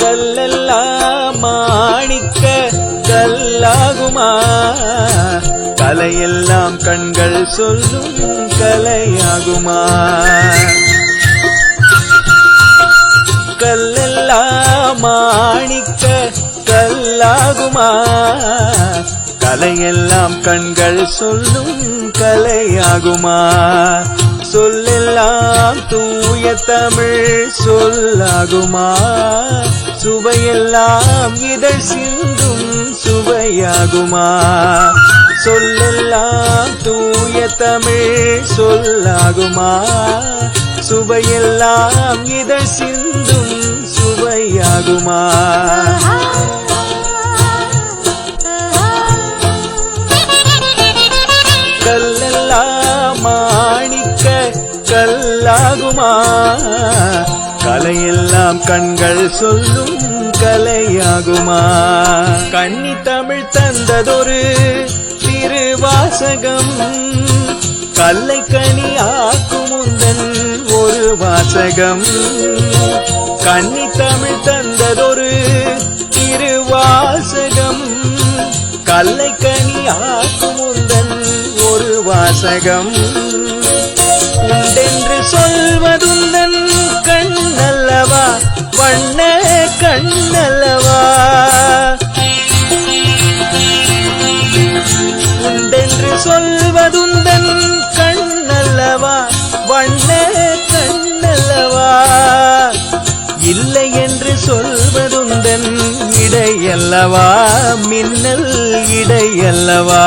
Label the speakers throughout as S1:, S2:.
S1: கல்லெல்லாம் மாணிக்க கல்லாகுமா கலையெல்லாம் கண்கள் சொல்லும் கலையாகுமா கல்லெல்லாம் மாணிக்க கல்லாகுமா கலையெல்லாம் கண்கள் சொல்லும் கலையாகுமா சொல்லெல்லாம் தூய தமிழ் சொல்லாகுமா சுவையெல்லாம் இதழ் சிந்தும் சுவையாகுமா சொல்லெல்லாம் தூய தமிழ் சொல்லாகுமா சுவையெல்லாம் இதழ் சிந்தும் சுவையாகுமா கல்லெல்லாம் மாணிக்க கல்லாகுமா கலையெல்லாம் கண்கள் சொல்லும் கலையாகுமா கன்னி தமிழ் தந்ததொரு திருவாசகம் கல்லை கனி ஆக்குமுந்தன் ஒரு வாசகம் கன்னி தமிழ் தந்ததொரு திருவாசகம் கல்லை கனி ஆக்குமுந்தன் ஒரு வாசகம் உண்டென்று சொல்வதுந்தன் கண்ணல்லவா வண்ண கண்ணல்லவா உண்டென்று சொல்வதுந்தன் கண்ணல்லவா வண்ண கண்ணல்லவா இல்லை என்று சொல்வதுந்தன் இடையல்லவா மின்னல் இடையல்லவா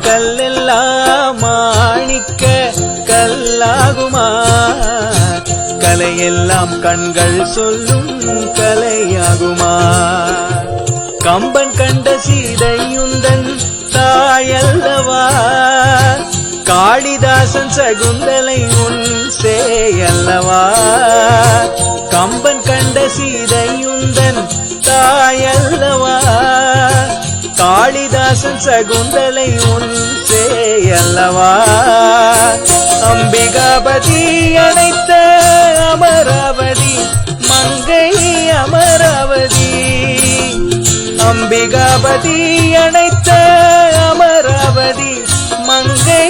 S1: கல்லெல்லாம் மாணிக்க கல்லாகுமா கலையெல்லாம் கண்கள் சொல்லும் கலையாகுமா கம்பன் கண்ட சீதையுந்தன் தாயல்லவா காளிதாசன் சகுந்தலை உன் சேயல்லவா கம்பன் கண்ட சீதையுந்தன் தாயல்லவா காளிதாசன் சகுந்தலை உன் சேயல்லவா அம்பிகாபதி அணைத்த அமராவதி மங்கை அமராவதி அம்பிகாபதி அணைத்த அமராவதி மங்கை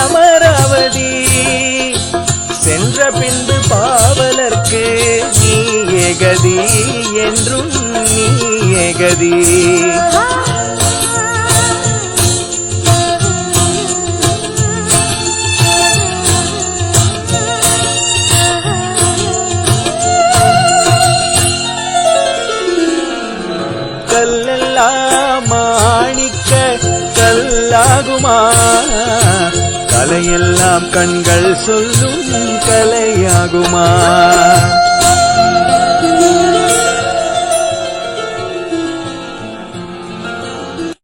S1: அமராவதி சென்ற பின்பு பாவலர்க்கு நீ ஏகதி என்றும் நீ ஏகதி கல்லெல்லாம் மாணிக்க கல்லாகுமா கலையெல்லாம் கண்கள் சொல்லும் கலையாகுமா